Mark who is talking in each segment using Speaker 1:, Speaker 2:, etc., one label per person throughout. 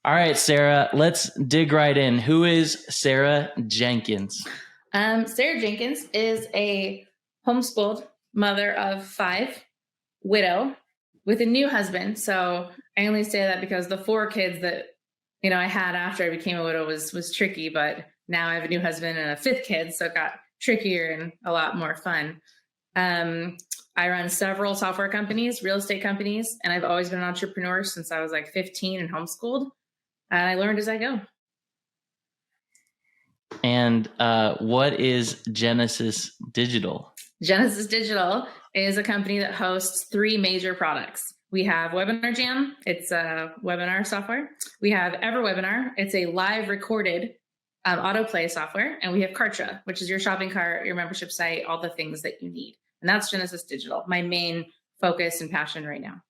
Speaker 1: All right, Sarah, let's dig right in. Who is Sarah Jenkins?
Speaker 2: Sarah Jenkins is a homeschooled mother of 5, widow with a new husband. So I only say that because the 4 kids that, I had after I became a widow was tricky, but now I have a new husband and a 5th kid. So it got trickier and a lot more fun. I run several software companies, real estate companies, and I've always been an entrepreneur since I was like 15 and homeschooled. And I learned as I go.
Speaker 1: And what is Genesis Digital?
Speaker 2: Genesis Digital is a company that hosts 3 major products. We have Webinar Jam. It's a webinar software. We have EverWebinar. It's a live recorded autoplay software. And we have Kartra, which is your shopping cart, your membership site, all the things that you need. And that's Genesis Digital, my main focus and passion right now.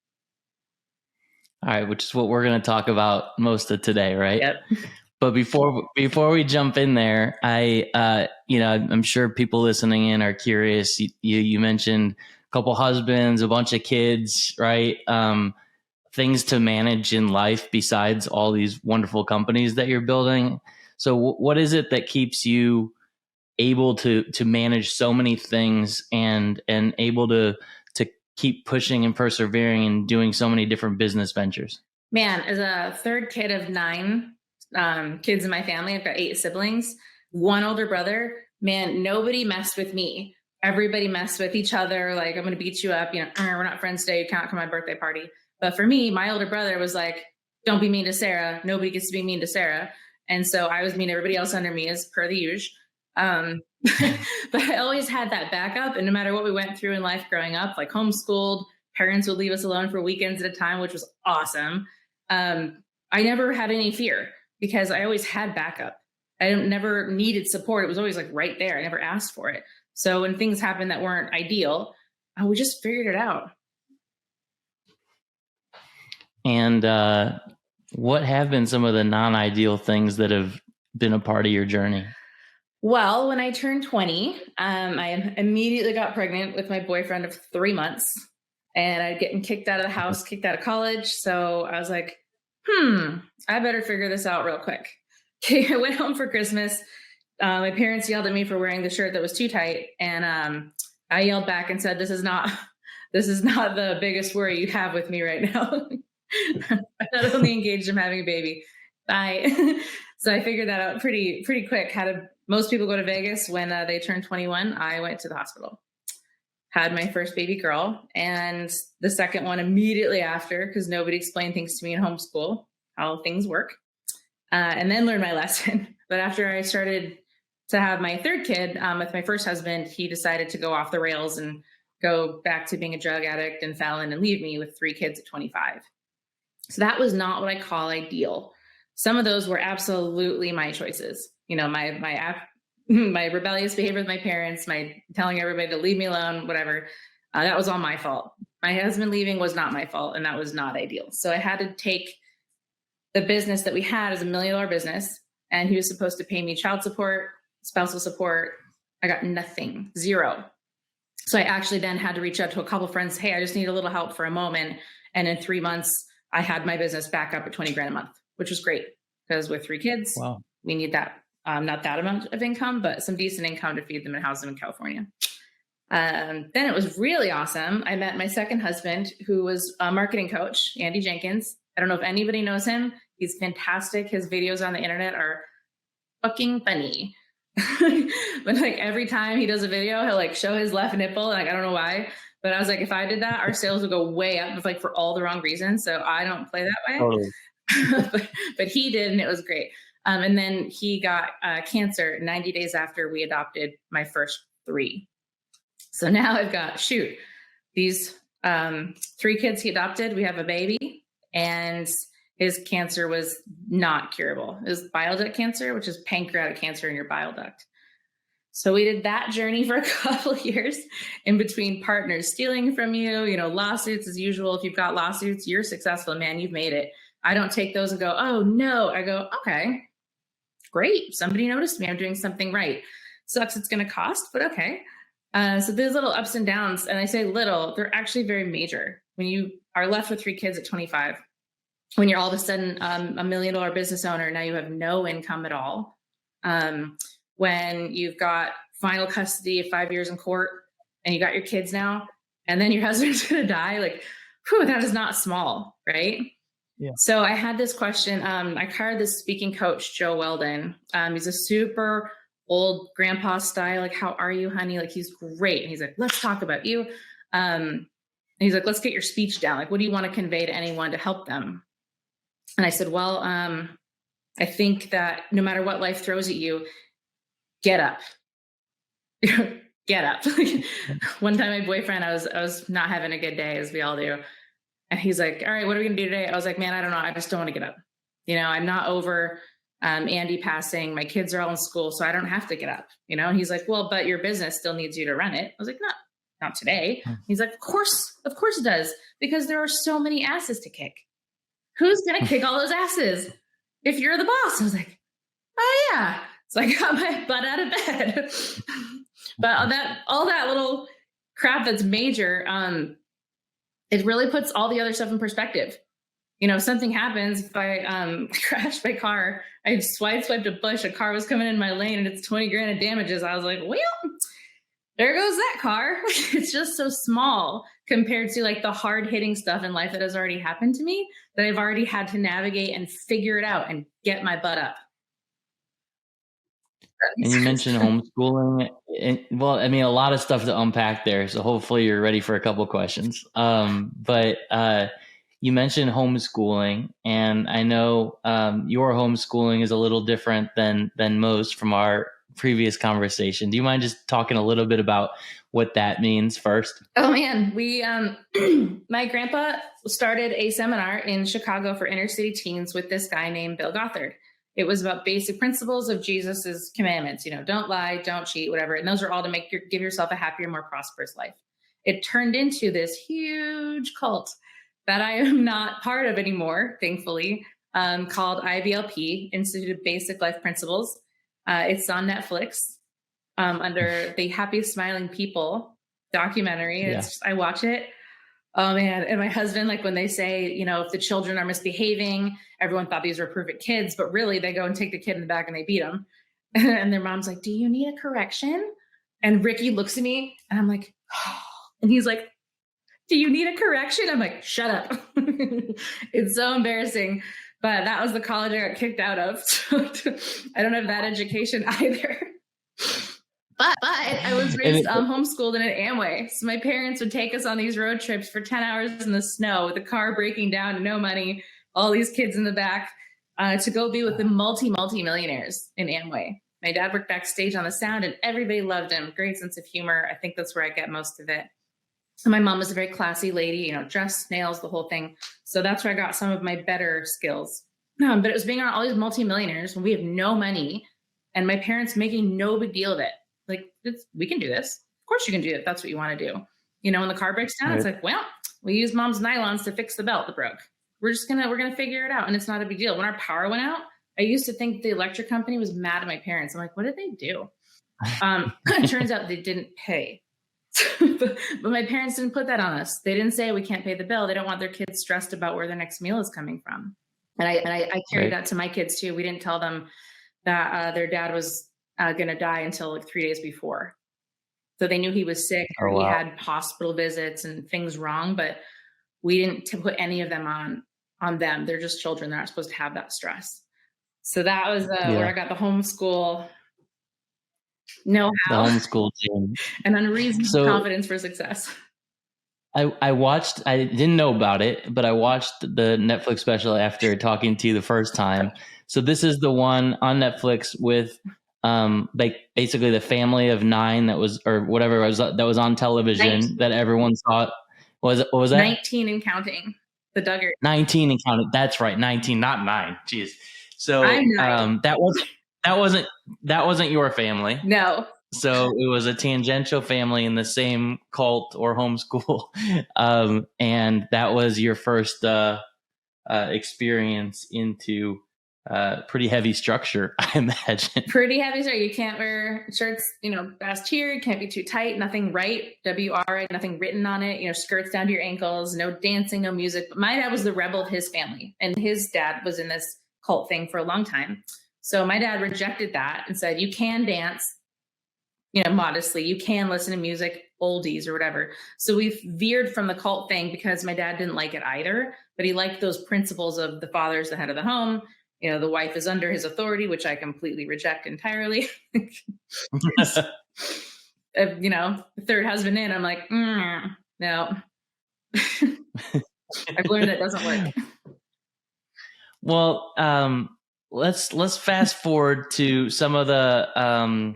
Speaker 1: All right, which is what we're going to talk about most of today, right?
Speaker 2: Yep.
Speaker 1: But before we jump in there, I'm sure people listening in are curious. You mentioned a couple husbands, a bunch of kids, right? Things to manage in life besides all these wonderful companies that you're building. So what is it that keeps you able to manage so many things and able to keep pushing and persevering and doing so many different business ventures?
Speaker 2: Man, as a 3rd kid of 9 kids in my family, I've got 8 siblings, 1 older brother. Man, nobody messed with me. Everybody messed with each other. Like, I'm going to beat you up. We're not friends today. You can't come to my birthday party. But for me, my older brother was like, don't be mean to Sarah. Nobody gets to be mean to Sarah. And so I was mean to everybody else under me, as per the usual. But I always had that backup. And no matter what we went through in life growing up, like homeschooled, parents would leave us alone for weekends at a time, which was awesome. I never had any fear because I always had backup. I never needed support. It was always like right there. I never asked for it. So when things happened that weren't ideal, we just figured it out.
Speaker 1: And what have been some of the non-ideal things that have been a part of your journey?
Speaker 2: Well, when I turned 20, I immediately got pregnant with my boyfriend of 3 months, and I'd getting kicked out of the house, kicked out of college. So I was like, I better figure this out real quick. Okay, I went home for Christmas. My parents yelled at me for wearing the shirt that was too tight. And I yelled back and said, this is not the biggest worry you have with me right now. I'm not only engaged, I'm having a baby. Bye. So I figured that out pretty quick. Most people go to Vegas when they turn 21. I went to the hospital, had my first baby girl, and the second one immediately after, because nobody explained things to me in homeschool, how things work, and then learned my lesson. But after I started to have my 3rd kid with my first husband, he decided to go off the rails and go back to being a drug addict and felon and leave me with 3 kids at 25. So that was not what I call ideal. Some of those were absolutely my choices. My rebellious behavior with my parents, my telling everybody to leave me alone, whatever. That was all my fault. My husband leaving was not my fault, and that was not ideal. So I had to take the business that we had as $1 million business, and he was supposed to pay me child support, spousal support. I got nothing, 0. So I actually then had to reach out to a couple of friends. Hey, I just need a little help for a moment. And in 3 months, I had my business back up at $20,000 a month, which was great because with 3 kids,
Speaker 1: wow,
Speaker 2: we need that. Not that amount of income, but some decent income to feed them and house them in California. Then it was really awesome. I met my second husband, who was a marketing coach, Andy Jenkins. I don't know if anybody knows him. He's fantastic. His videos on the internet are fucking funny. But like every time he does a video, he'll like show his left nipple. Like, I don't know why, but I was like, if I did that, our sales would go way up, like for all the wrong reasons. So I don't play that way.
Speaker 1: Totally.
Speaker 2: but he did, and it was great. And then he got cancer 90 days after we adopted my first 3. So now I've got, these 3 kids he adopted. We have a baby, and his cancer was not curable. It was bile duct cancer, which is pancreatic cancer in your bile duct. So we did that journey for a couple of years in between partners stealing from you, lawsuits as usual. If you've got lawsuits, you're successful, man, you've made it. I don't take those and go, oh no. I go, okay, great. Somebody noticed me. I'm doing something right. Sucks it's going to cost, but okay. So there's little ups and downs. And I say little, they're actually very major. When you are left with 3 kids at 25, when you're all of a sudden $1 million business owner, now you have no income at all. When you've got final custody of 5 years in court and you got your kids now, and then your husband's going to die, like, whew, that is not small, right?
Speaker 1: Yeah.
Speaker 2: So I had this question. I hired this speaking coach, Joe Weldon. He's a super old grandpa style. Like, how are you, honey? Like, he's great. And he's like, let's talk about you. And he's like, let's get your speech down. Like, what do you want to convey to anyone to help them? And I said, well, I think that no matter what life throws at you, get up. Get up. One time my boyfriend, I was not having a good day, as we all do. And he's like, all right, what are we going to do today? I was like, man, I don't know. I just don't want to get up. I'm not over Andy passing. My kids are all in school, so I don't have to get up. And he's like, well, but your business still needs you to run it. I was like, not today. He's like, of course it does. Because there are so many asses to kick. Who's going to kick all those asses if you're the boss? I was like, oh yeah. So I got my butt out of bed. But all that little crap that's major, it really puts all the other stuff in perspective. If something happens, if I crash my car, I swiped a bush, a car was coming in my lane and it's 20 grand of damages. I was like, well, there goes that car. It's just so small compared to like the hard hitting stuff in life that has already happened to me, that I've already had to navigate and figure it out and get my butt up.
Speaker 1: And you mentioned homeschooling. Well, I mean, a lot of stuff to unpack there. So hopefully you're ready for a couple questions. But you mentioned homeschooling, and I know your homeschooling is a little different than most from our previous conversation. Do you mind just talking a little bit about what that means first?
Speaker 2: Oh man, we my grandpa started a seminar in Chicago for inner city teens with this guy named Bill Gothard. It was about basic principles of Jesus's commandments. Don't lie, don't cheat, whatever. And those are all to give yourself a happier, more prosperous life. It turned into this huge cult that I am not part of anymore, thankfully, called IBLP, Institute of Basic Life Principles. It's on Netflix under the Happiest Smiling People documentary.
Speaker 1: Yeah.
Speaker 2: I watch it. Oh man. And my husband, like when they say, if the children are misbehaving, everyone thought these were perfect kids, but really they go and take the kid in the back and they beat him. And their mom's like, do you need a correction? And Ricky looks at me and I'm like, oh. And he's like, do you need a correction? I'm like, shut up. It's so embarrassing. But that was the college I got kicked out of. So I don't have that education either. But I was raised homeschooled and at Amway. So my parents would take us on these road trips for 10 hours in the snow with the car breaking down and no money, all these kids in the back, to go be with the multi-millionaires in Amway. My dad worked backstage on the sound and everybody loved him. Great sense of humor. I think that's where I get most of it. And my mom was a very classy lady, dress, nails, the whole thing. So that's where I got some of my better skills. But it was being around all these multi-millionaires when we have no money and my parents making no big deal of it. Like, we can do this. Of course you can do it. That's what you want to do. When the car breaks down, It's like, well, we use mom's nylons to fix the belt that broke. We're going to figure it out. And it's not a big deal. When our power went out, I used to think the electric company was mad at my parents. I'm like, what did they do? It turns out they didn't pay. But my parents didn't put that on us. They didn't say we can't pay the bill. They don't want their kids stressed about where their next meal is coming from. And I carried that to my kids too. We didn't tell them that their dad was going to die until like 3 days before. So they knew he was sick or he had hospital visits and things wrong, but we didn't put any of them on them. They're just children. They're not supposed to have that stress. So that was where I got the homeschool know-how,
Speaker 1: the homeschool team,
Speaker 2: and unreasonable confidence for success.
Speaker 1: I watched, I didn't know about it, but I watched the Netflix special after talking to you the first time. So this is the one on Netflix with like basically the family of 9 that was, or whatever it was, that was on television 19. That everyone saw. What was that?
Speaker 2: 19 and counting. The Duggar.
Speaker 1: 19 and counting. That's right. 19, not 9. Jeez. So that wasn't your family.
Speaker 2: No.
Speaker 1: So it was a tangential family in the same cult or homeschool. And that was your first experience into pretty heavy structure, I imagine.
Speaker 2: Pretty heavy shirt. You can't wear shirts, past here. It can't be too tight. Nothing right. WR, nothing written on it. Skirts down to your ankles. No dancing, no music. But my dad was the rebel of his family, and his dad was in this cult thing for a long time. So my dad rejected that and said, you can dance, modestly. You can listen to music, oldies or whatever. So we've veered from the cult thing because my dad didn't like it either, but he liked those principles of the father's the head of the home. The wife is under his authority, which I completely reject entirely. The third husband in, I'm like, no. I've learned that doesn't work.
Speaker 1: Well, let's fast forward to some of the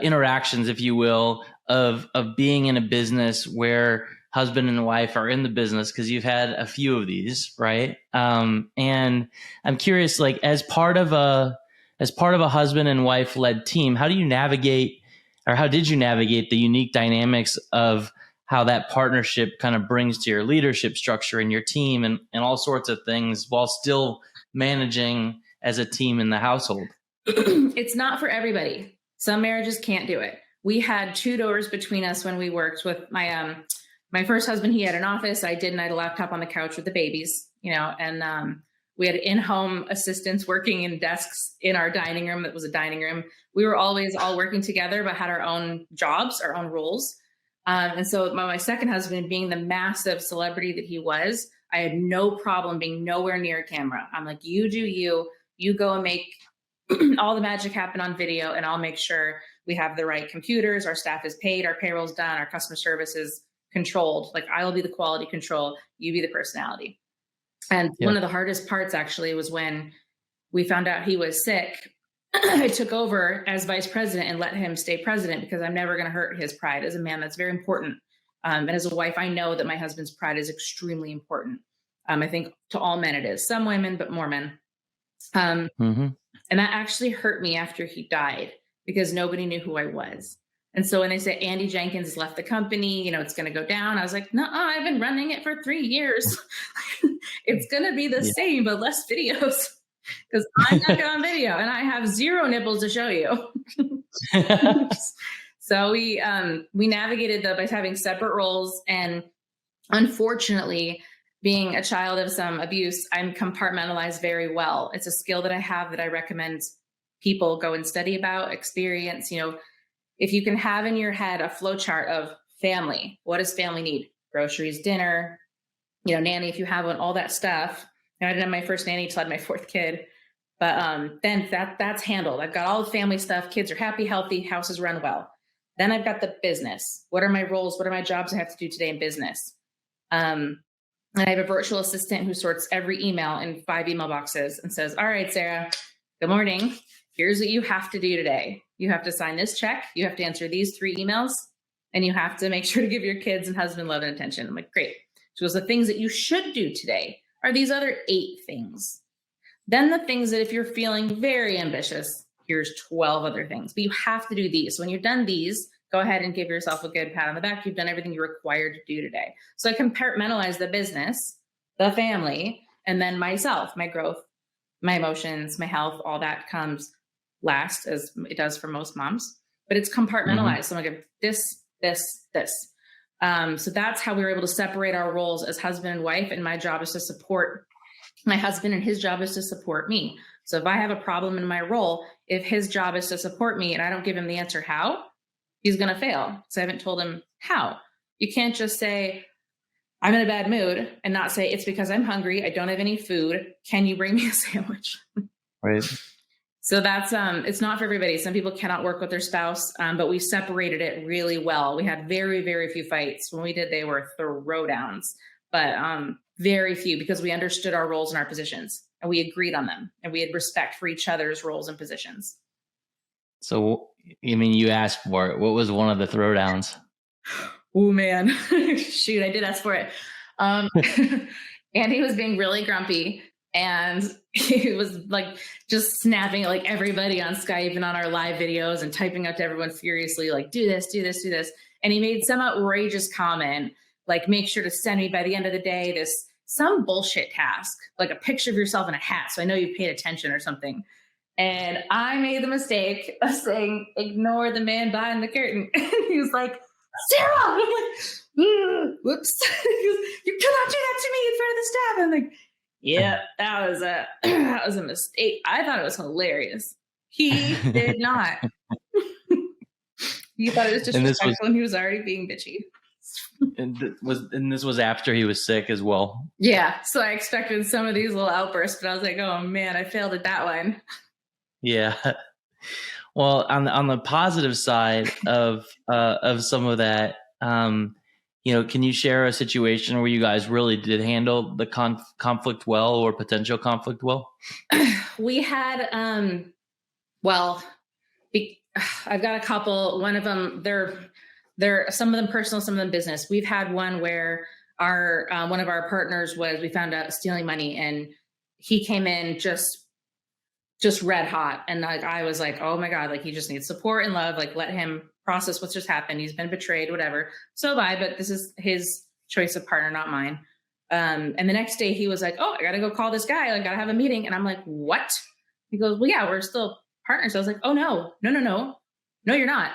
Speaker 1: interactions, if you will, of being in a business where husband and wife are in the business, because you've had a few of these, right? And I'm curious, like as part of a husband and wife led team, how did you navigate the unique dynamics of how that partnership kind of brings to your leadership structure and your team and all sorts of things while still managing as a team in the household?
Speaker 2: It's not for everybody. Some marriages can't do it. We had 2 doors between us when we worked with my first husband. He had an office. I didn't. I had a laptop on the couch with the babies, and we had in-home assistants working in desks in our dining room. That was a dining room. We were always all working together, but had our own jobs, our own roles. And so my second husband, being the massive celebrity that he was, I had no problem being nowhere near a camera. I'm like, you do you go and make all the magic happen on video, and I'll make sure we have the right computers, our staff is paid, our payroll's done, our customer service is controlled. Like I'll be the quality control, you be the personality. And one of the hardest parts actually was when we found out he was sick. I took over as vice president and let him stay president because I'm never going to hurt his pride. As a man, that's very important. And as a wife, I know that my husband's pride is extremely important. I think to all men it is. Some women, but more men. And that actually hurt me after he died because nobody knew who I was. And so when they said Andy Jenkins has left the company, it's going to go down, I was like, no, I've been running it for 3 years. It's going to be the same, but less videos because I'm not good on video and I have 0 nipples to show you. So we navigated that by having separate roles. And unfortunately, being a child of some abuse, I'm compartmentalized very well. It's a skill that I have that I recommend people go and study about, experience. If you can have in your head a flow chart of family, what does family need? Groceries, dinner, nanny, if you have one, all that stuff. I didn't have my first nanny till I had my 4th kid, but then that's handled. I've got all the family stuff. Kids are happy, healthy, houses run well. Then I've got the business. What are my roles? What are my jobs I have to do today in business? And I have a virtual assistant who sorts every email in 5 email boxes and says, all right, Sarah, good morning. Here's what you have to do today. You have to sign this check. You have to answer these 3 emails, and you have to make sure to give your kids and husband love and attention. I'm like, great. She goes, the things that you should do today are these other 8 things. Then the things that if you're feeling very ambitious, here's 12 other things, but you have to do these. So when you've done these, go ahead and give yourself a good pat on the back. You've done everything you're required to do today. So I compartmentalize the business, the family, and then myself, my growth, my emotions, my health, all that comes last, as it does for most moms, but it's compartmentalized. So I'm like, this. So that's how we were able to separate our roles as husband and wife. And my job is to support my husband and his job is to support me. So if I have a problem in my role, if his job is to support me and I don't give him the answer how, he's going to fail. So I haven't told him how. You can't just say, I'm in a bad mood and not say, it's because I'm hungry. I don't have any food. Can you bring me a sandwich?
Speaker 1: Right.
Speaker 2: So that's, it's not for everybody. Some people cannot work with their spouse, but we separated it really well. We had very, very few fights. When we did, they were throwdowns, but very few because we understood our roles and our positions and we agreed on them and we had respect for each other's roles and positions. So,
Speaker 1: you asked for it. What was one of the throwdowns?
Speaker 2: Oh man, shoot, I did ask for it. Andy was being really grumpy and he was like just snapping at like everybody on Skype and on our live videos and typing out to everyone furiously, like, do this, do this, do this. And he made some outrageous comment, like, make sure to send me by the end of the day this some bullshit task, like a picture of yourself in a hat. So I know you paid attention or something. And I made the mistake of saying, ignore the man behind the curtain. And he was like, Sarah! And I'm like, whoops. He goes, you cannot do that to me in front of the staff. I'm like, yeah, that was a mistake. I thought it was hilarious. He did not. He thought it was disrespectful and he was already being bitchy.
Speaker 1: And this was after he was sick as well.
Speaker 2: Yeah. So I expected some of these little outbursts, but I was like, oh man, I failed at that one.
Speaker 1: Yeah. Well, on the positive side of some of that, can you share a situation where you guys really did handle the conflict well, or potential conflict well?
Speaker 2: We had, I've got a couple. One of them, they're some of them personal, some of them business. We've had one where our one of our partners we found out stealing money, and he came in just red hot. And like, I was like, oh my God, like he just needs support and love. Like, let him process what's just happened. He's been betrayed, whatever. So but this is his choice of partner, not mine. And the next day he was like, oh, I got to go call this guy. I got to have a meeting. And I'm like, what? He goes, well, yeah, we're still partners. I was like, oh no, you're not.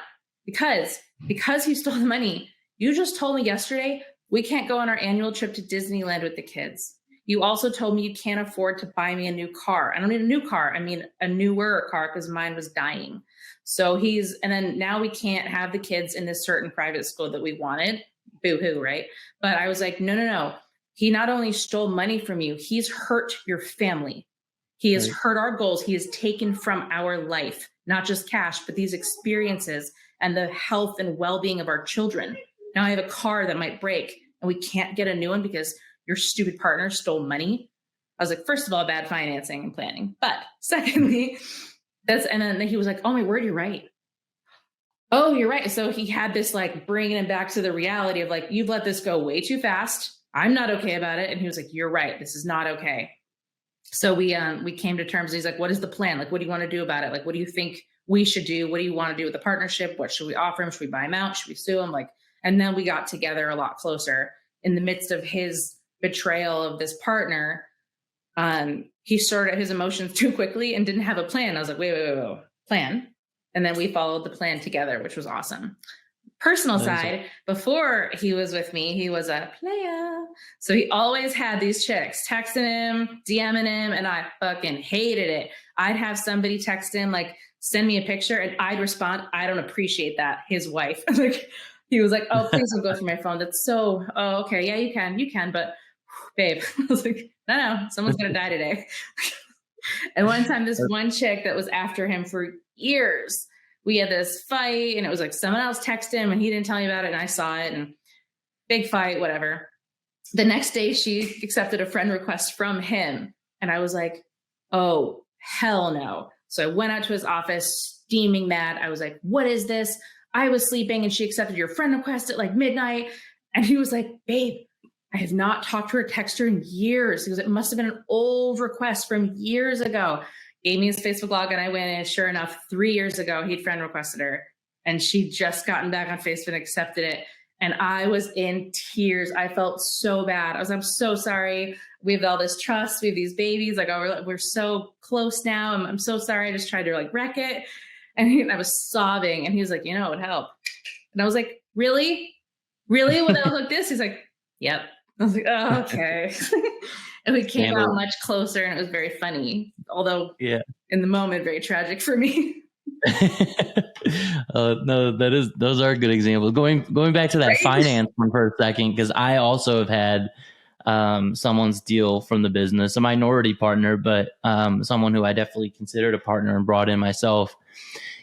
Speaker 2: Because he stole the money. You just told me yesterday, we can't go on our annual trip to Disneyland with the kids. You also told me you can't afford to buy me a new car. I don't need a new car. I mean, a newer car because mine was dying. So and then now we can't have the kids in this certain private school that we wanted. Boo-hoo, right? But I was like, no. He not only stole money from you, he's hurt your family. He has hurt our goals. He has taken from our life, not just cash, but these experiences and the health and well-being of our children. Now I have a car that might break and we can't get a new one because your stupid partner stole money. I was like, first of all, bad financing and planning. But secondly, and then he was like, oh my word, you're right. Oh, you're right. So he had this like bringing him back to the reality of like, you've let this go way too fast. I'm not okay about it. And he was like, you're right. This is not okay. So we came to terms. He's like, what is the plan? Like, what do you want to do about it? Like, what do you think we should do? What do you want to do with the partnership? What should we offer him? Should we buy him out? Should we sue him? Like, and then we got together a lot closer in the midst of his betrayal of this partner. He sorted his emotions too quickly and didn't have a plan. I was like, wait, plan. And then we followed the plan together, which was awesome. Personal side, before he was with me, he was a player. So he always had these chicks texting him, DMing him, and I fucking hated it. I'd have somebody text him, like, send me a picture, and I'd respond, I don't appreciate that. His wife. Like, he was like, oh, please don't go through my phone. That's so, oh, okay. Yeah, you can, but babe. I was like, no, someone's going to die today. And one time, this one chick that was after him for years, we had this fight, and it was like someone else texted him and he didn't tell me about it, and I saw it, and big fight, whatever. The next day she accepted a friend request from him, and I was like, oh, hell no. So I went out to his office steaming mad. I was like, what is this? I was sleeping and she accepted your friend request at like midnight. And he was like, babe, I have not talked to her, text her in years. He goes, it must have been an old request from years ago. Gave me his Facebook log, and I went in, and sure enough, 3 years ago, he'd friend requested her, and she'd just gotten back on Facebook and accepted it. And I was in tears. I felt so bad. I was, I'm so sorry. We have all this trust. We have these babies. Like, oh, we're so close now. I'm so sorry. I just tried to like wreck it. And I was sobbing, and he was like, it would help. And I was like, really? Really? Would I look like this? He's like, yep. I was like, oh, okay. And we came out much closer, and it was very funny. Although in the moment, very tragic for me.
Speaker 1: No, those are good examples. Going back to that finance one for a second, because I also have had someone steal from the business, a minority partner, but someone who I definitely considered a partner and brought in myself.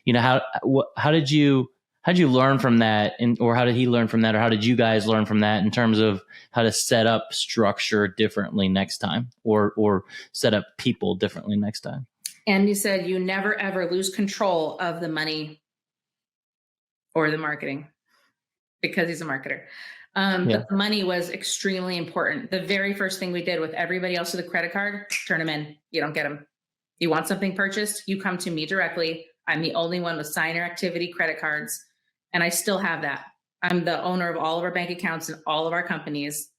Speaker 1: How did you learn from that, or how did he learn from that, or how did you guys learn from that in terms of how to set up structure differently next time, or set up people differently next time?
Speaker 2: And you said you never, ever lose control of the money or the marketing, because he's a marketer. But the money was extremely important. The very first thing we did with everybody else with a credit card, turn them in. You don't get them. You want something purchased, you come to me directly. I'm the only one with signer activity credit cards. And I still have that. I'm the owner of all of our bank accounts and all of our companies.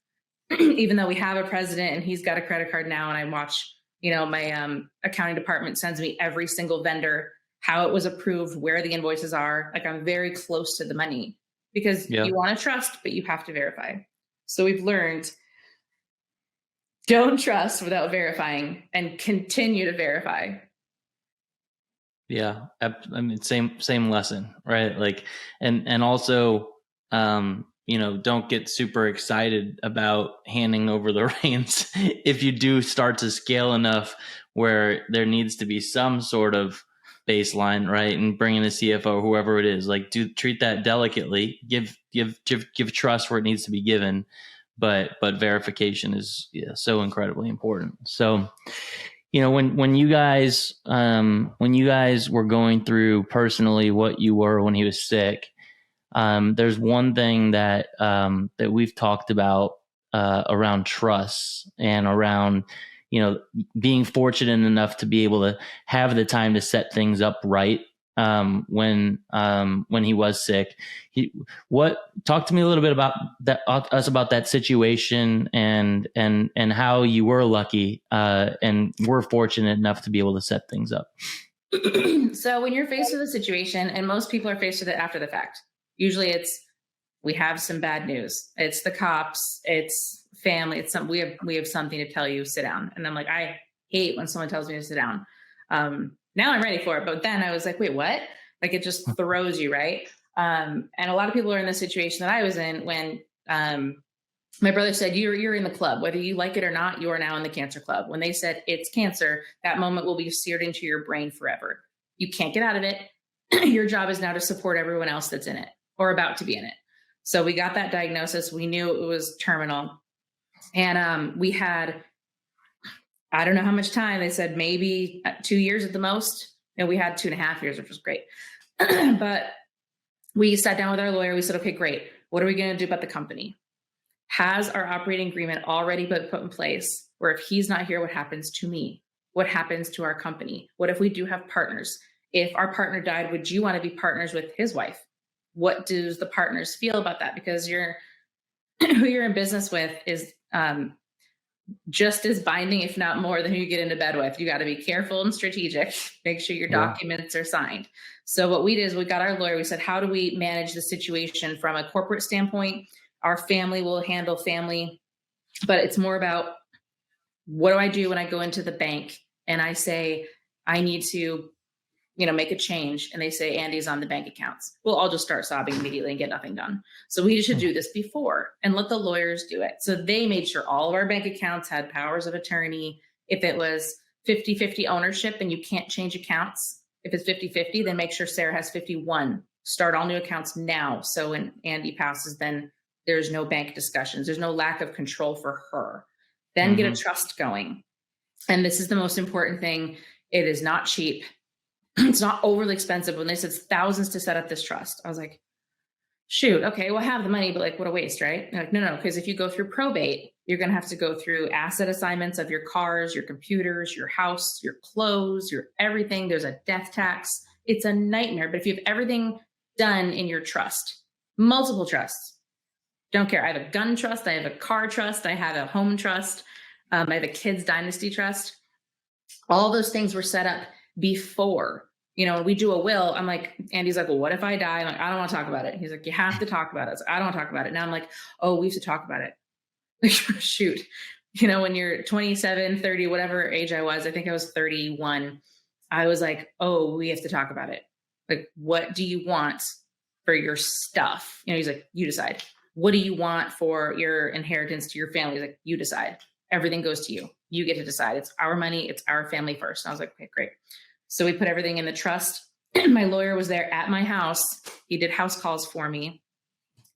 Speaker 2: even though we have a president and he's got a credit card now, and I watch, my accounting department sends me every single vendor, how it was approved, where the invoices are. Like, I'm very close to the money because
Speaker 1: Yeah.
Speaker 2: you want to trust, but you have to verify. So we've learned, don't trust without verifying, and continue to verify.
Speaker 1: Yeah. I mean, same lesson, right? Like, and also, don't get super excited about handing over the reins if you do start to scale enough where there needs to be some sort of baseline, right? And bringing a CFO or whoever it is, like, treat that delicately, give trust where it needs to be given, but verification is so incredibly important. So, when you guys were going through personally what you were when he was sick, there's one thing that we've talked about around trust and around, being fortunate enough to be able to have the time to set things up right. When he was sick, talk to me a little bit about that, about that situation, and how you were lucky and were fortunate enough to be able to set things up.
Speaker 2: So when you're faced with a situation, and most people are faced with it after the fact, usually it's, we have some bad news. It's the cops, it's family, it's we have something to tell you, sit down. And I'm like, I hate when someone tells me to sit down. Now I'm ready for it. But then I was like, wait, what? Like, it just throws you, right? And a lot of people are in the situation that I was in when my brother said, you're in the club, whether you like it or not, you are now in the cancer club. When they said it's cancer, that moment will be seared into your brain forever. You can't get out of it. Your job is now to support everyone else that's in it or about to be in it. So we got that diagnosis. We knew it was terminal. And we had, I don't know how much time. They said maybe 2 years at the most. And we had 2.5 years, which was great. But we sat down with our lawyer. We said, okay, great. What are we going to do about the company? Has our operating agreement already been put in place where if he's not here, what happens to me? What happens to our company? What if we do have partners? If our partner died, would you want to be partners with his wife? What does the partners feel about that? Because who you're in business with is just as binding, if not more, than who you get into bed with. You got to be careful and strategic. Make sure your documents are signed. So what we did is we got our lawyer. We said, how do we manage the situation from a corporate standpoint? Our family will handle family, but it's more about, what do I do when I go into the bank and I say, I need to, make a change, and they say Andy's on the bank accounts? We'll all just start sobbing immediately and get nothing done. So we should do this before and let the lawyers do it. So they made sure all of our bank accounts had powers of attorney. If it was 50-50 ownership and you can't change accounts, if it's 50-50, then make sure Sarah has 51. Start all new accounts now. So when Andy passes, then there's no bank discussions. There's no lack of control for her. Then get a trust going. And this is the most important thing. It is not cheap. It's not overly expensive. When they said thousands to set up this trust, I was like, shoot, okay, well, I have the money, but like, what a waste, right? And like, no, because if you go through probate, you're going to have to go through asset assignments of your cars, your computers, your house, your clothes, your everything. There's a death tax. It's a nightmare. But if you have everything done in your trust, multiple trusts, don't care. I have a gun trust. I have a car trust. I have a home trust. I have a kids dynasty trust. All those things were set up before, when we do a will. I'm like, Andy's like, well, what if I die? I'm like, I don't want to talk about it. He's like, you have to talk about it. I don't want to talk about it. Now I'm like, oh, we have to talk about it. Shoot. When you're 27, 30, whatever age I was, I think I was 31. I was like, oh, we have to talk about it. Like, what do you want for your stuff? He's like, you decide. What do you want for your inheritance to your family? He's like, you decide. Everything goes to you. You get to decide. It's our money. It's our family first. And I was like, okay, great. So we put everything in the trust. My lawyer was there at my house. He did house calls for me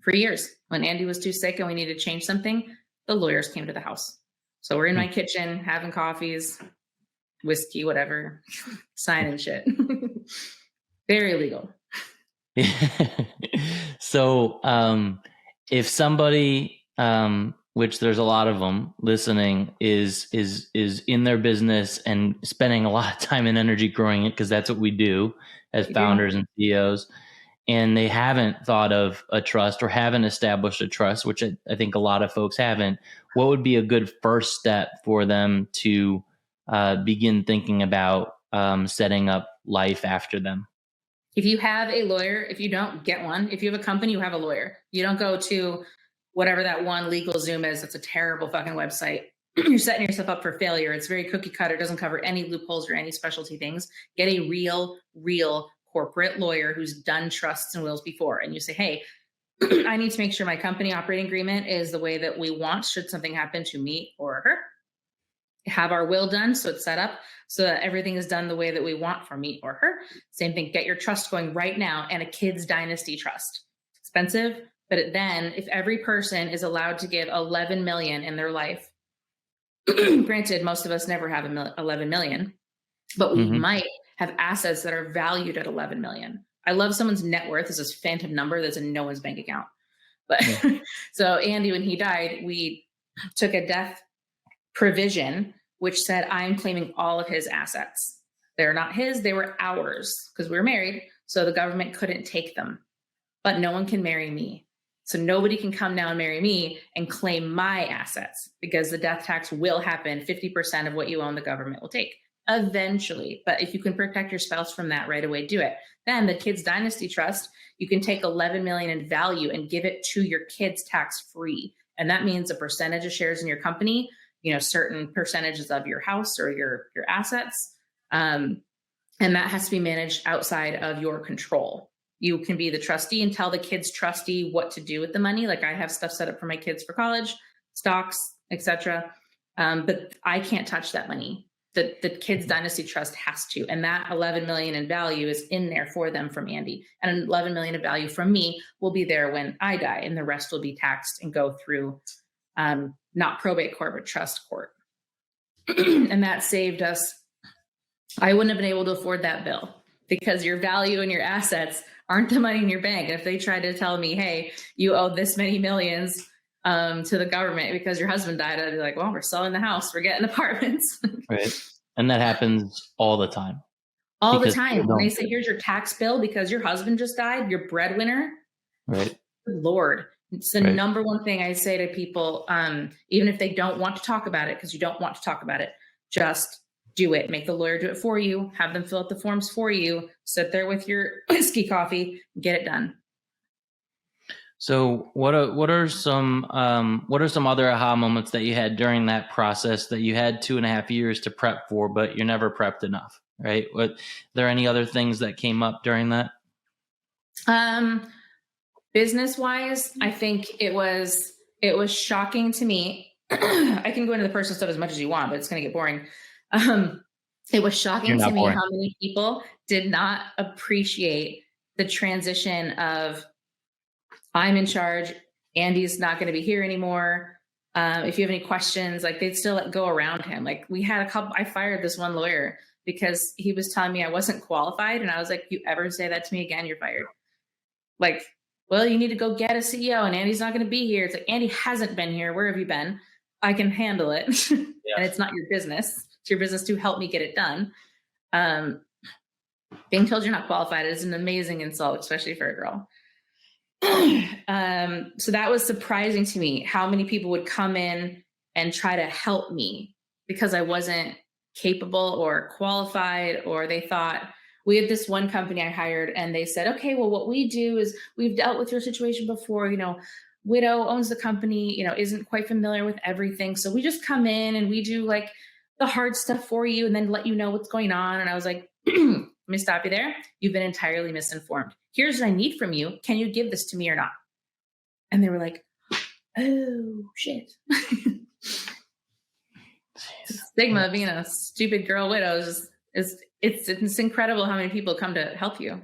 Speaker 2: for years. When Andy was too sick and we needed to change something, the lawyers came to the house. So we're in my kitchen having coffees, whiskey, whatever, signing shit. Very legal.
Speaker 1: So if somebody, which there's a lot of them listening, is in their business and spending a lot of time and energy growing it, because that's what we do as founders and CEOs, and they haven't thought of a trust or haven't established a trust, which I think a lot of folks haven't, what would be a good first step for them to begin thinking about setting up life after them?
Speaker 2: If you have a lawyer, if you don't, get one. If you have a company, you have a lawyer. You don't go to whatever that one legal Zoom is. It's a terrible fucking website. You're setting yourself up for failure. It's very cookie cutter, doesn't cover any loopholes or any specialty things. Get a real corporate lawyer who's done trusts and wills before. And you say, hey, I need to make sure my company operating agreement is the way that we want should something happen to me or her. Have our will done so it's set up so that everything is done the way that we want for me or her. Same thing, get your trust going right now, and a kids dynasty trust. Expensive, but then if every person is allowed to give 11 million in their life, granted, most of us never have 11 million, but we might have assets that are valued at 11 million. I love someone's net worth is this phantom number that's in no one's bank account. But so Andy, when he died, we took a death provision, which said, I'm claiming all of his assets. They're not his, they were ours because we were married. So the government couldn't take them, but no one can marry me. So nobody can come now and marry me and claim my assets because the death tax will happen. 50% of what you own, the government will take eventually. But if you can protect your spouse from that right away, do it. Then the kids dynasty trust, you can take 11 million in value and give it to your kids tax free. And that means a percentage of shares in your company, certain percentages of your house or your assets. And that has to be managed outside of your control. You can be the trustee and tell the kids trustee what to do with the money. Like I have stuff set up for my kids for college, stocks, etc. But I can't touch that money. The kids dynasty trust has to, and that 11 million in value is in there for them from Andy, and 11 million of value from me will be there when I die, and the rest will be taxed and go through not probate court, but trust court. And that saved us. I wouldn't have been able to afford that bill because your value and your assets aren't the money in your bank. And if they tried to tell me, hey, you owe this many millions to the government because your husband died, I'd be like, well, we're selling the house. We're getting apartments.
Speaker 1: Right. And that happens all the time.
Speaker 2: All the time. When they say, here's your tax bill because your husband just died, your breadwinner.
Speaker 1: Right.
Speaker 2: Lord. It's the number one thing I say to people, even if they don't want to talk about it, because you don't want to talk about it, just do it. Make the lawyer do it for you. Have them fill out the forms for you. Sit there with your whiskey coffee, get it done.
Speaker 1: So what are some other aha moments that you had during that process that you had 2.5 years to prep for, but you're never prepped enough, right? Are there any other things that came up during that?
Speaker 2: Business wise, I think it was shocking to me. I can go into the personal stuff as much as you want, but it's going to get boring. It was shocking to me how many people did not appreciate the transition of I'm in charge. Andy's not going to be here anymore. If you have any questions, like they'd still go around him. Like we had I fired this one lawyer because he was telling me I wasn't qualified. And I was like, you ever say that to me again, you're fired. Like, well, you need to go get a CEO and Andy's not going to be here. It's like, Andy hasn't been here. Where have you been? I can handle it. Yeah. And it's not your business. It's your business to help me get it done. Being told you're not qualified is an amazing insult, especially for a girl. So that was surprising to me how many people would come in and try to help me because I wasn't capable or qualified, or they thought we had this one company I hired and they said, okay, well, what we do is we've dealt with your situation before, widow owns the company, isn't quite familiar with everything. So we just come in and we do like the hard stuff for you and then let you know what's going on. And I was like, let me stop you there. You've been entirely misinformed. Here's what I need from you. Can you give this to me or not? And they were like, oh, shit. The stigma of being a stupid girl widow it's incredible how many people come to help you.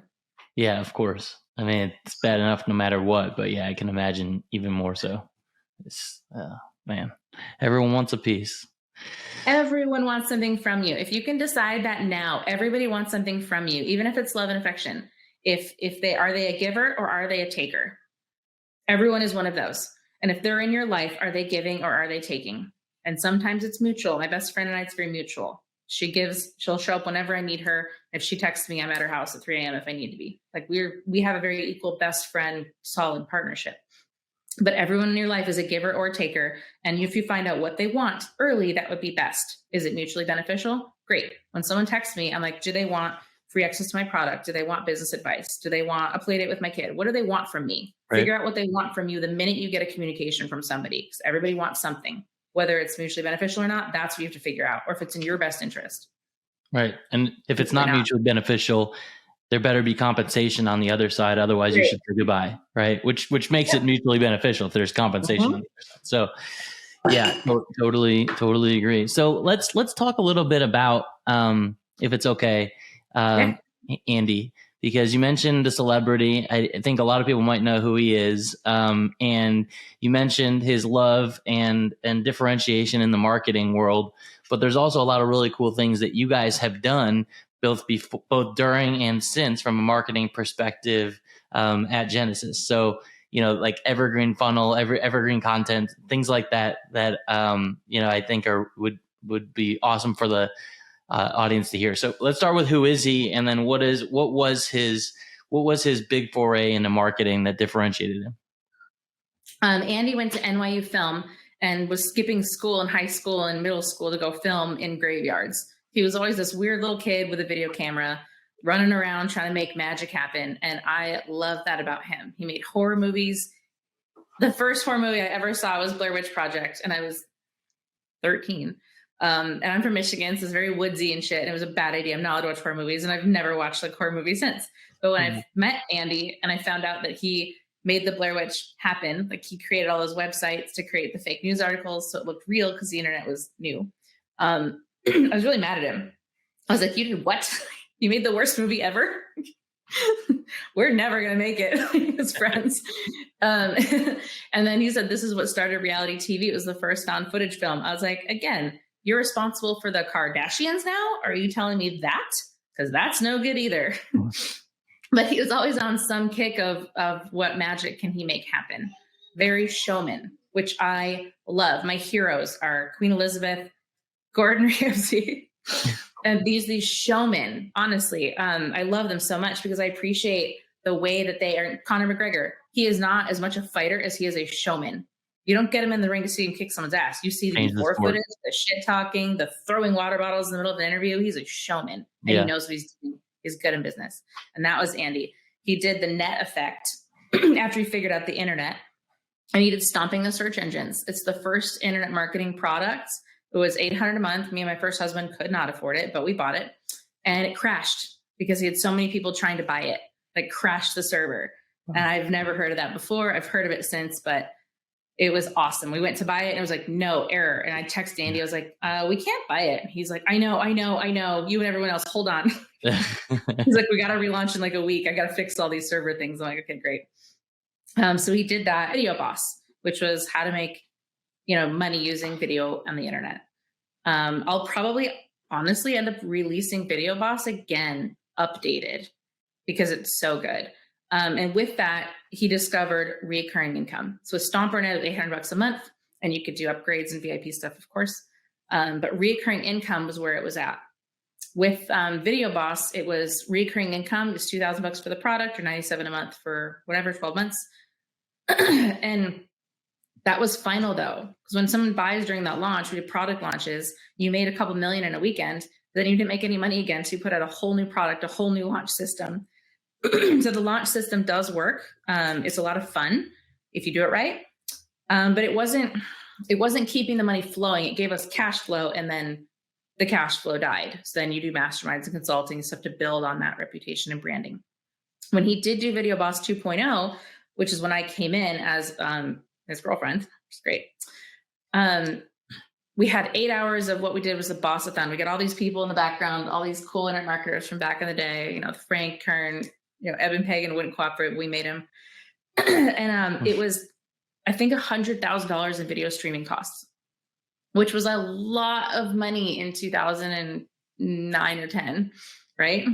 Speaker 1: Yeah, of course. I mean, it's bad enough no matter what, but yeah, I can imagine even more so. It's, man, everyone wants a piece.
Speaker 2: Everyone wants something from you. If you can decide that now, everybody wants something from you, even if it's love and affection. If are they a giver or are they a taker? Everyone is one of those. And if they're in your life, are they giving or are they taking? And sometimes it's mutual. My best friend and I, it's very mutual. She'll show up whenever I need her. If she texts me, I'm at her house at 3 a.m. if I need to be. Like we have a very equal best friend, solid partnership. But everyone in your life is a giver or a taker. And if you find out what they want early, that would be best. Is it mutually beneficial? Great. When someone texts me, I'm like, do they want free access to my product? Do they want business advice? Do they want a play date with my kid? What do they want from me? Right. Figure out what they want from you the minute you get a communication from somebody, because everybody wants something. Whether it's mutually beneficial or not, that's what you have to figure out, or if it's in your best interest.
Speaker 1: Right. And if it's not mutually beneficial, there better be compensation on the other side. Otherwise, you should say goodbye, right? Which makes it mutually beneficial if there's compensation on the other side. So, yeah, totally agree. So let's talk a little bit about, if it's okay, Andy, because you mentioned the celebrity. I think a lot of people might know who he is, and you mentioned his love and differentiation in the marketing world. But there's also a lot of really cool things that you guys have done, both during and since, from a marketing perspective, at Genesis. So, like evergreen funnel, evergreen content, things like that, I think would be awesome for the audience to hear. So let's start with who is he, and then what was his big foray into marketing that differentiated him?
Speaker 2: Andy went to NYU Film and was skipping school in high school and middle school to go film in graveyards. He was always this weird little kid with a video camera running around trying to make magic happen. And I love that about him. He made horror movies. The first horror movie I ever saw was Blair Witch Project, and I was 13. And I'm from Michigan, so it's very woodsy and shit. And it was a bad idea. I'm not allowed to watch horror movies, and I've never watched like horror movies since. But when I met Andy and I found out that he made the Blair Witch happen, like he created all those websites to create the fake news articles so it looked real because the internet was new. I was really mad at him. I was like, you did what? You made the worst movie ever? We're never going to make it as friends. And then he said, this is what started reality TV. It was the first found footage film. I was like, again, you're responsible for the Kardashians now? Are you telling me that? Because that's no good either. But he was always on some kick of what magic can he make happen. Very showman, which I love. My heroes are Queen Elizabeth, Gordon Ramsay, and these showmen. Honestly, I love them so much because I appreciate the way that they are. Conor McGregor, he is not as much a fighter as he is a showman. You don't get him in the ring to see him kick someone's ass. You see the before footage, the shit talking, the throwing water bottles in the middle of the interview. He's a showman, and he knows what he's doing. He's good in business. And that was Andy. He did the net effect after he figured out the internet, and he did stomping the search engines. It's the first internet marketing product. It was $800 a month. Me and my first husband could not afford it, but we bought it, and it crashed because he had so many people trying to buy it, like crashed the server. And I've never heard of that before. I've heard of it since, but it was awesome. We went to buy it and it was like, no, error. And I texted Andy. I was like, we can't buy it. He's like, I know. You and everyone else, hold on. He's like, we got to relaunch in like a week. I got to fix all these server things. I'm like, okay, great. So he did that Video Boss, which was how to make, money using video on the internet. I'll probably honestly end up releasing Video Boss again, updated, because it's so good. And with that, he discovered recurring income. So with StomperNet at $800 a month, and you could do upgrades and VIP stuff, of course. But recurring income was where it was at. With Video Boss, it was recurring income. It was $2,000 for the product, or $97 a month for whatever, 12 months. And that was final though, because when someone buys during that launch, we did product launches, you made a couple million in a weekend, then you didn't make any money again. So you put out a whole new product, a whole new launch system. So the launch system does work. It's a lot of fun if you do it right. But it wasn't keeping the money flowing. It gave us cash flow, and then the cash flow died. So then you do masterminds and consulting and stuff to build on that reputation and branding. When he did do Video Boss 2.0, which is when I came in as his girlfriend, which is great. We had 8 hours of what we did was the Bossathon. We got all these people in the background, all these cool internet marketers from back in the day, Frank Kern, Eben Pagan wouldn't cooperate. We made him. And it was, I think, $100,000 in video streaming costs, which was a lot of money in 2009 or 10, right?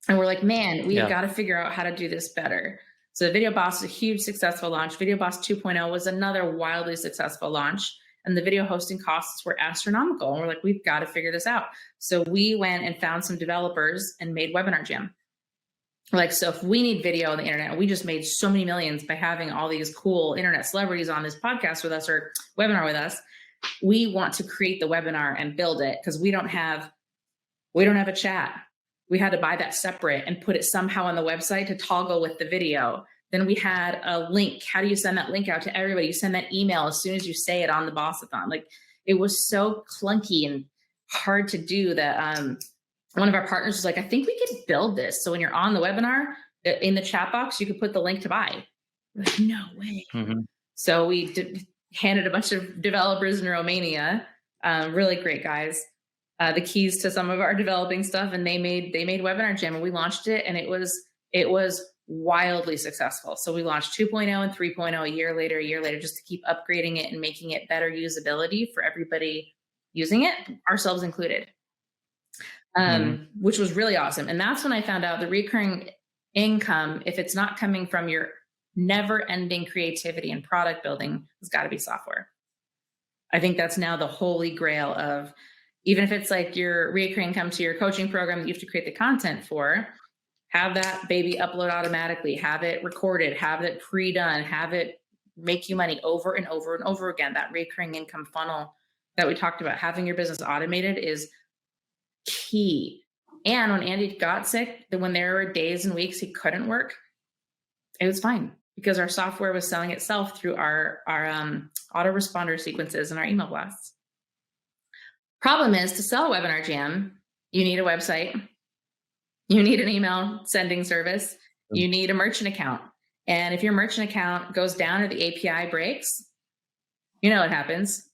Speaker 2: And we're like, man, we've got to figure out how to do this better. So Video Boss was a huge successful launch. Video Boss 2.0 was another wildly successful launch. and the video hosting costs were astronomical. And we're like, we've got to figure this out. So we went and found some developers and made Webinar Jam. Like, so if we need video on the internet, and we just made so many millions by having all these cool internet celebrities on this podcast with us or webinar with us, we want to create the webinar and build it, because we don't have a chat. We had to buy that separate and put it somehow on the website to toggle with the video. Then we had a link. How do you send that link out to everybody? You send that email as soon as you say it on the Bossathon. Like, it was so clunky and hard to do that. One of our partners was like, I think we could build this. So when you're on the webinar, in the chat box, you could put the link to buy. We're like, no way. Mm-hmm. So we handed a bunch of developers in Romania, really great guys, the keys to some of our developing stuff. And they made Webinar Jam, and we launched it, and it was wildly successful. So we launched 2.0 and 3.0 a year later, just to keep upgrading it and making it better usability for everybody using it, ourselves included. Which was really awesome. And that's when I found out the recurring income, if it's not coming from your never ending creativity and product building, has got to be software. I think that's now the holy grail of, even if it's like your recurring income to your coaching program that you have to create the content for, have that baby upload automatically, have it recorded, have it pre-done, have it make you money over and over and over again. That recurring income funnel that we talked about, having your business automated, is key. And when Andy got sick, when there were days and weeks he couldn't work, it was fine, because our software was selling itself through our autoresponder sequences and our email blasts. Problem is, to sell Webinar Jam, you need a website, you need an email sending service, you need a merchant account. And if your merchant account goes down or the API breaks, you know what happens.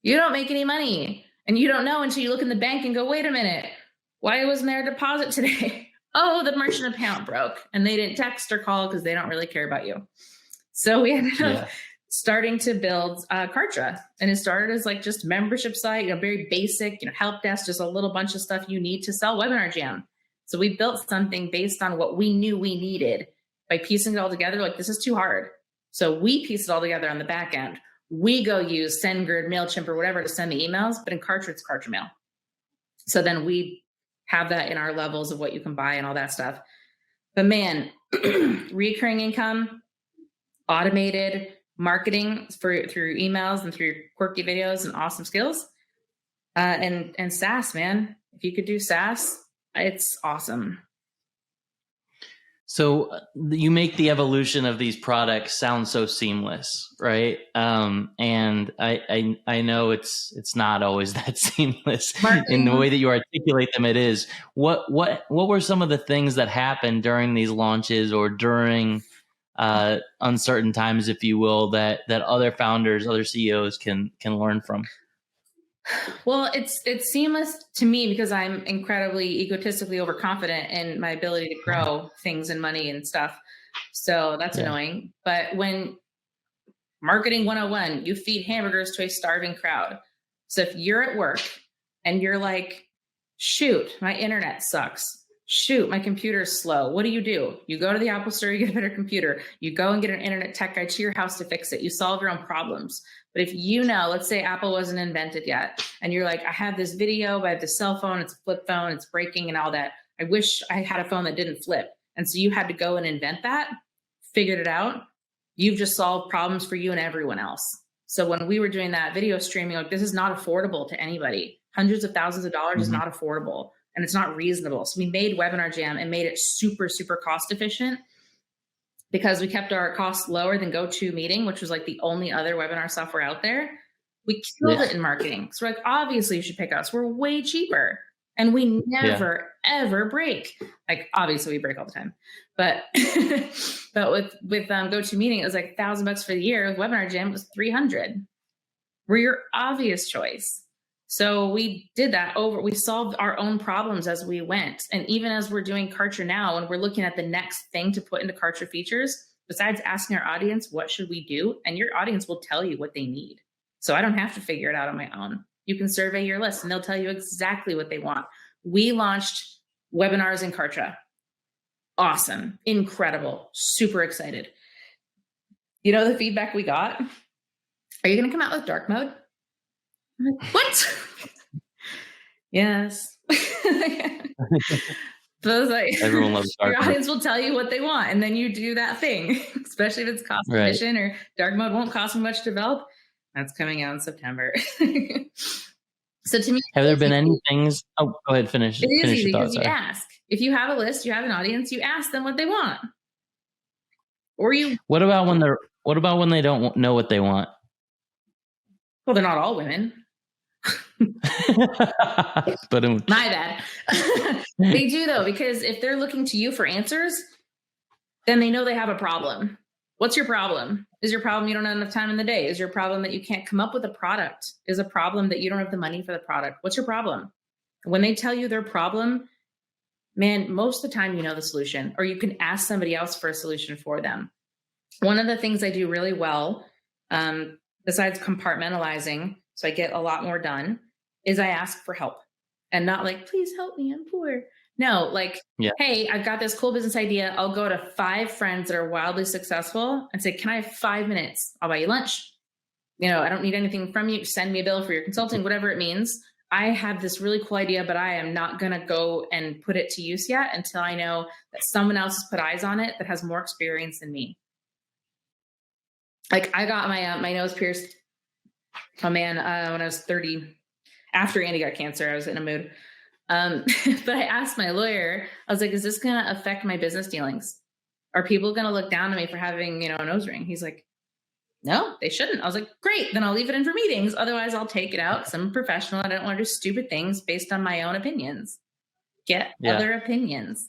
Speaker 2: You don't make any money. And you don't know until you look in the bank and go, wait a minute, why wasn't there a deposit today? Oh, the merchant account broke, and they didn't text or call because they don't really care about you. So we ended up starting to build Kartra, and it started as like just membership site, very basic, help desk, just a little bunch of stuff you need to sell Webinar Jam. So we built something based on what we knew we needed by piecing it all together. Like, this is too hard. So we pieced it all together on the back end. We go use SendGrid, MailChimp, or whatever to send the emails, but in Kartra, it's Kartra Mail. So then we have that in our levels of what you can buy and all that stuff. But man, recurring income, automated marketing through emails and through quirky videos and awesome skills, and SaaS, man. If you could do SaaS, it's awesome.
Speaker 1: So you make the evolution of these products sound so seamless, right? And I know it's not always that seamless in the way that you articulate them. It is. What were some of the things that happened during these launches or during uncertain times, if you will, that other founders, other CEOs can learn from?
Speaker 2: Well, it's seamless to me because I'm incredibly egotistically overconfident in my ability to grow things and money and stuff. So that's annoying. But when marketing 101, you feed hamburgers to a starving crowd. So if you're at work and you're like, shoot, my internet sucks. Shoot, my computer's slow. What do? You go to the Apple store, you get a better computer. You go and get an internet tech guy to your house to fix it. You solve your own problems. But if let's say Apple wasn't invented yet, and you're like, I have this video, but I have this cell phone, it's a flip phone, it's breaking and all that. I wish I had a phone that didn't flip. And so you had to go and invent that, figured it out. You've just solved problems for you and everyone else. So when we were doing that video streaming, like, this is not affordable to anybody. Hundreds of thousands of dollars is not affordable, and it's not reasonable. So we made Webinar Jam and made it super, super cost efficient, because we kept our costs lower than GoToMeeting, which was like the only other webinar software out there. We killed it in marketing. So we're like, obviously you should pick us. We're way cheaper. And we never, ever break. Like, obviously we break all the time. But but with GoToMeeting, it was like $1,000 for the year. With Webinar Jam, it was $300. We're your obvious choice. So we did that we solved our own problems as we went. And even as we're doing Kartra now, and we're looking at the next thing to put into Kartra features, besides asking our audience, what should we do? And your audience will tell you what they need. So I don't have to figure it out on my own. You can survey your list and they'll tell you exactly what they want. We launched webinars in Kartra. Awesome. Incredible. Super excited. You know the feedback we got? Are you going to come out with dark mode? I'm like, what? Yes. So it's like,
Speaker 1: Everyone loves dark
Speaker 2: your
Speaker 1: mode.
Speaker 2: audience will tell you what they want, and then you do that thing, especially if it's cost
Speaker 1: Right.
Speaker 2: efficient or dark mode won't cost me much to develop. That's coming out in September. So to me,
Speaker 1: Have there been any things? Oh, go ahead. Finish
Speaker 2: it is
Speaker 1: your
Speaker 2: easy because
Speaker 1: thoughts.
Speaker 2: you
Speaker 1: Sorry.
Speaker 2: ask. If you have a list, you have an audience, you ask them what they want. Or you,
Speaker 1: What about when they don't know what they want?
Speaker 2: well, they're not all women.
Speaker 1: But
Speaker 2: My bad. They do though, because if they're looking to you for answers, then they know they have a problem. What's your problem? Is your problem you don't have enough time in the day? Is your problem that you can't come up with a product? Is a problem that you don't have the money for the product? What's your problem? When they tell you their problem, man, most of the time you know the solution, or you can ask somebody else for a solution for them. One of the things I do really well, besides compartmentalizing, so I get a lot more done, is I ask for help. And not like, please help me, I'm poor. No, like,
Speaker 1: yeah.
Speaker 2: Hey, I've got this cool business idea. I'll go to 5 friends that are wildly successful and say, can I have 5 minutes? I'll buy you lunch. I don't need anything from you. Send me a bill for your consulting, whatever it means. I have this really cool idea, but I am not going to go and put it to use yet until I know that someone else has put eyes on it that has more experience than me. Like I got my nose pierced, when I was 30, after Andy got cancer. I was in a mood. But I asked my lawyer, I was like, is this going to affect my business dealings? Are people going to look down on me for having, a nose ring? He's like, no, they shouldn't. I was like, great, then I'll leave it in for meetings. Otherwise I'll take it out because I'm a professional. I don't want to do stupid things based on my own opinions. Get other opinions.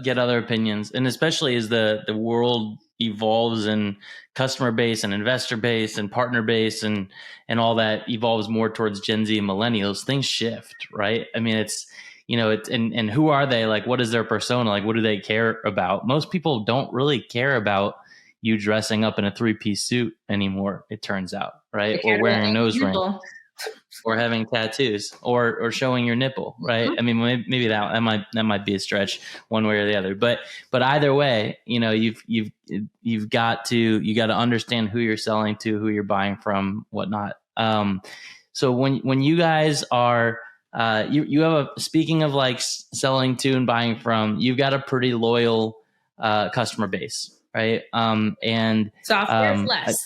Speaker 1: Get other opinions. And especially as the world evolves and customer base and investor base and partner base and all that evolves more towards Gen Z and millennials, things shift, right? I mean, it's, and who are they? Like, what is their persona? Like, what do they care about? Most people don't really care about you dressing up in a 3-piece suit anymore, it turns out, right? Or wearing a nose ring. Or having tattoos, or showing your nipple, right? I mean, maybe that might be a stretch, one way or the other. But either way, you've got to understand who you're selling to, who you're buying from, whatnot. So when you guys are you have speaking of like selling to and buying from, you've got a pretty loyal customer base, right? And
Speaker 2: software is less.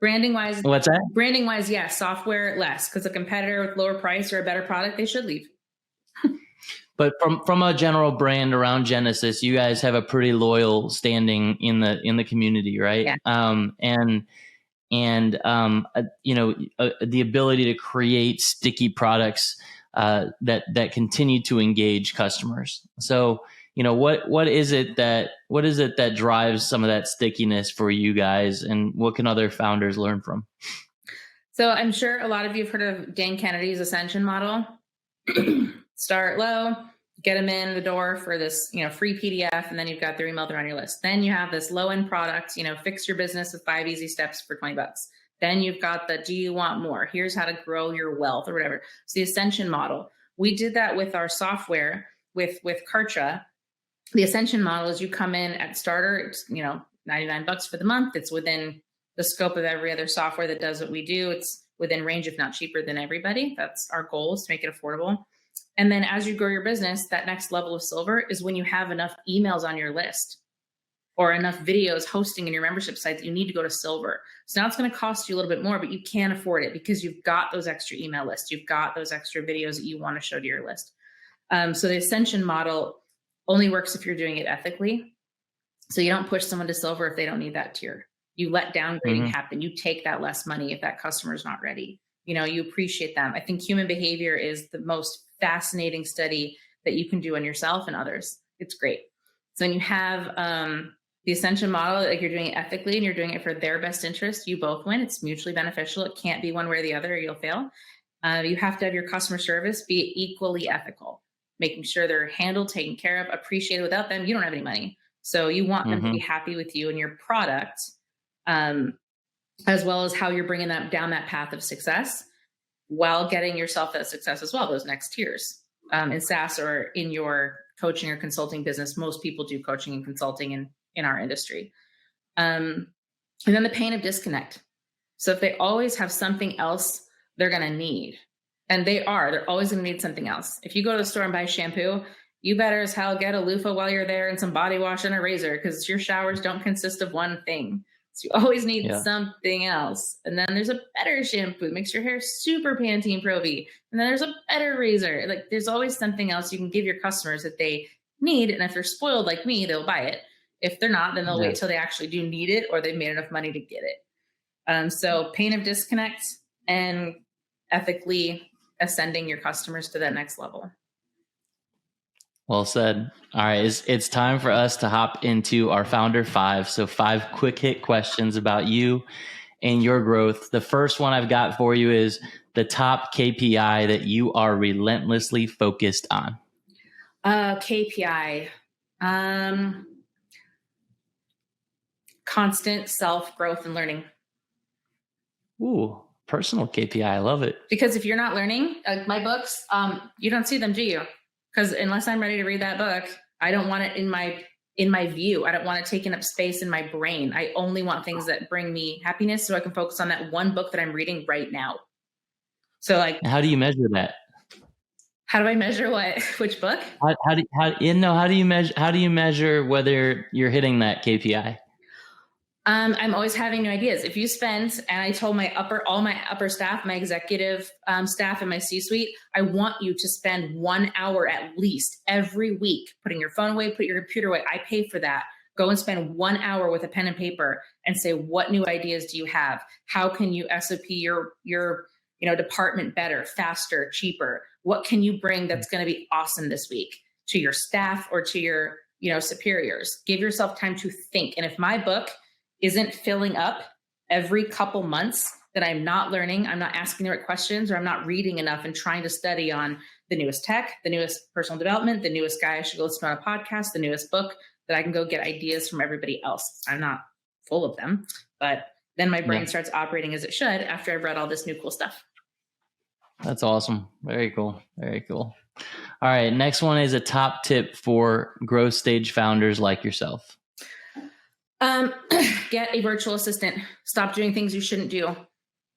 Speaker 2: Branding wise,
Speaker 1: what's that?
Speaker 2: Branding wise, yes. Software less, because a competitor with lower price or a better product, they should leave.
Speaker 1: But from a general brand around Genesis, you guys have a pretty loyal standing in the community, right?
Speaker 2: Yeah.
Speaker 1: The ability to create sticky products that continue to engage customers. So, what is it that drives some of that stickiness for you guys, and what can other founders learn from?
Speaker 2: So I'm sure a lot of you have heard of Dan Kennedy's Ascension model. Start low, get them in the door for this, free PDF, and then you've got their email, they're on your list. Then you have this low end product, fix your business with 5 easy steps for $20. Then you've got the, do you want more? Here's how to grow your wealth or whatever. It's the Ascension model. We did that with our software with Kartra. The Ascension model is you come in at starter, it's, $99 for the month. It's within the scope of every other software that does what we do. It's within range, if not cheaper than everybody. That's our goal, is to make it affordable. And then as you grow your business, that next level of silver is when you have enough emails on your list or enough videos hosting in your membership site that you need to go to silver. So now it's going to cost you a little bit more, but you can afford it because you've got those extra email lists. You've got those extra videos that you want to show to your list. So the Ascension model only works if you're doing it ethically. So you don't push someone to silver if they don't need that tier. You let downgrading happen. You take that less money if that customer is not ready. You appreciate them. I think human behavior is the most fascinating study that you can do on yourself and others. It's great. So when you have the Ascension model, like you're doing it ethically and you're doing it for their best interest, you both win. It's mutually beneficial. It can't be one way or the other or you'll fail. You have to have your customer service be equally ethical, making sure they're handled, taken care of, appreciated. Without them, you don't have any money. So you want them to be happy with you and your product, as well as how you're bringing them down that path of success while getting yourself that success as well, those next tiers. In SaaS or in your coaching or consulting business, most people do coaching and consulting in our industry. And then the pain of disconnect. So if they always have something else they're going to need. And they're always going to need something else. If you go to the store and buy shampoo, you better as hell get a loofah while you're there and some body wash and a razor, because your showers don't consist of one thing. So you always need something else. And then there's a better shampoo, makes your hair super Pantene Pro-V. And then there's a better razor. Like, there's always something else you can give your customers that they need. And if they're spoiled like me, they'll buy it. If they're not, then they'll wait till they actually do need it, or they've made enough money to get it. So pain of disconnect and ethically ascending your customers to that next level.
Speaker 1: Well said. All right. It's time for us to hop into our Founder 5. So 5 quick hit questions about you and your growth. The first one I've got for you is the top KPI that you are relentlessly focused on.
Speaker 2: KPI. Constant self-growth and learning.
Speaker 1: Ooh, personal KPI. I love it.
Speaker 2: Because if you're not learning, like my books, you don't see them, do you? Because unless I'm ready to read that book, I don't want it in my view. I don't want it taking up space in my brain. I only want things that bring me happiness, so I can focus on that one book that I'm reading right now. So, like,
Speaker 1: how do you measure that?
Speaker 2: How do I measure what? Which book?
Speaker 1: How do you measure whether you're hitting that KPI?
Speaker 2: I'm always having new ideas. If you spend, and I told all my upper staff, my executive staff and my C-suite, I want you to spend 1 hour at least every week putting your phone away, put your computer away. I pay for that. Go and spend 1 hour with a pen and paper and say, what new ideas do you have? How can you SOP your department better, faster, cheaper? What can you bring that's going to be awesome this week to your staff or to your, superiors? Give yourself time to think. And if my book isn't filling up every couple months, that I'm not learning, I'm not asking the right questions, or I'm not reading enough and trying to study on the newest tech, the newest personal development, the newest guy I should go listen to on a podcast, the newest book, that I can go get ideas from everybody else. I'm not full of them, but then my brain starts operating as it should after I've read all this new cool stuff.
Speaker 1: That's awesome. Very cool. Very cool. All right. Next one is a top tip for growth stage founders like yourself.
Speaker 2: Get a virtual assistant. Stop doing things you shouldn't do.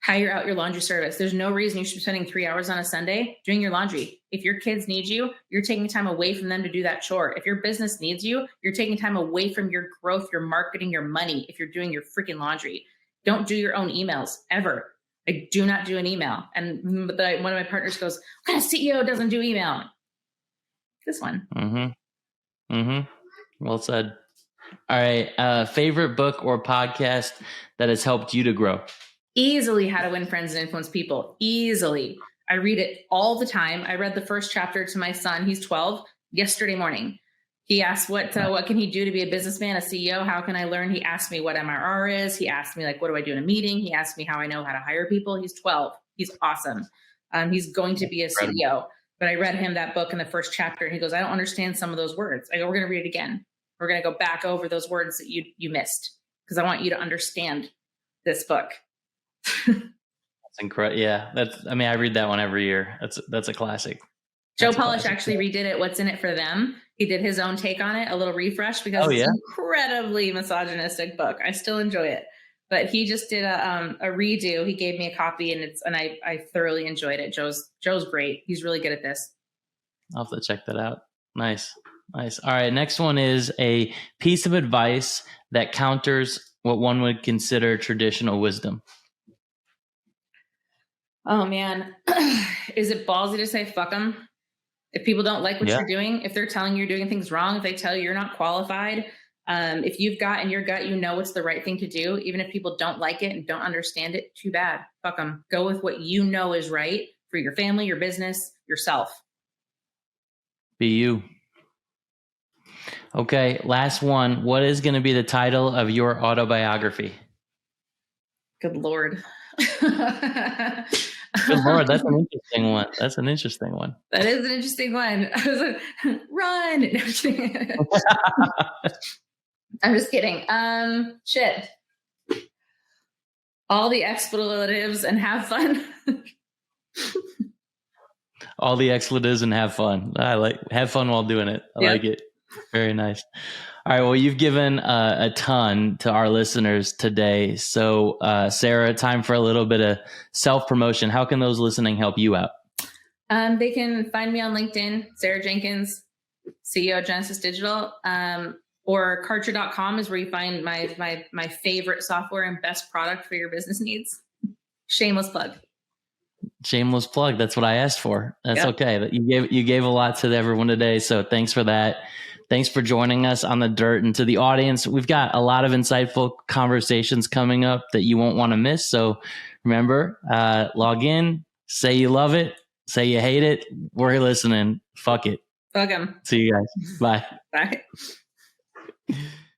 Speaker 2: Hire out your laundry service. There's no reason you should be spending 3 hours on a Sunday doing your laundry. If your kids need you, you're taking time away from them to do that chore. If your business needs you, you're taking time away from your growth, your marketing, your money, if you're doing your freaking laundry. Don't do your own emails ever. I do not do an email. And one of my partners goes, what kind of CEO doesn't do email? This one.
Speaker 1: Well said. All right. Favorite book or podcast that has helped you to grow?
Speaker 2: Easily How to Win Friends and Influence People. Easily. I read it all the time. I read the first chapter to my son. He's 12 yesterday morning. He asked what can he do to be a businessman, a CEO? How can I learn? He asked me what MRR is. He asked me, what do I do in a meeting? He asked me how I know how to hire people. He's 12. He's awesome. He's going to be a CEO. But I read him that book in the first chapter, and he goes, I don't understand some of those words. I go, we're going to read it again. We're going to go back over those words that you missed, because I want you to understand this book.
Speaker 1: That's incredible. Yeah. I read that one every year. That's a classic.
Speaker 2: Joe Polish actually redid it. What's in it for them? He did his own take on it, a little refresh, because it's an incredibly misogynistic book. I still enjoy it, but he just did a redo. He gave me a copy, and I thoroughly enjoyed it. Joe's great. He's really good at this.
Speaker 1: I'll have to check that out. Nice. All right. Next one is a piece of advice that counters what one would consider traditional wisdom. Oh man.
Speaker 2: Is it ballsy to say, fuck them? If people don't like what you're doing, if they're telling you you're doing things wrong, if they tell you you're not qualified, if you've got in your gut, it's the right thing to do, even if people don't like it and don't understand it, too bad. Fuck them. Go with what you know is right for your family, your business, yourself.
Speaker 1: Be you. Okay, last one. What is going to be the title of your autobiography?
Speaker 2: Good Lord.
Speaker 1: Good Lord, that's an interesting one.
Speaker 2: That is an interesting one. I was like, run. No, I'm just kidding. Shit. All the expletives and have fun.
Speaker 1: All the expletives and have fun. I like have fun while doing it. I like it. Very nice. All right. Well, you've given a ton to our listeners today. So, Sarah, time for a little bit of self-promotion. How can those listening help you out?
Speaker 2: They can find me on LinkedIn, Sarah Jenkins, CEO of Genesis Digital, or Kartra.com is where you find my favorite software and best product for your business needs. Shameless plug.
Speaker 1: Shameless plug. That's what I asked for. That's
Speaker 2: Yep.
Speaker 1: okay. You gave a lot to everyone today. So thanks for that. Thanks for joining us on The Dirt. And to the audience, we've got a lot of insightful conversations coming up that you won't want to miss. So remember, log in, say you love it, say you hate it. We're listening. Fuck it.
Speaker 2: Fuck 'em.
Speaker 1: See you guys. Bye.
Speaker 2: Bye.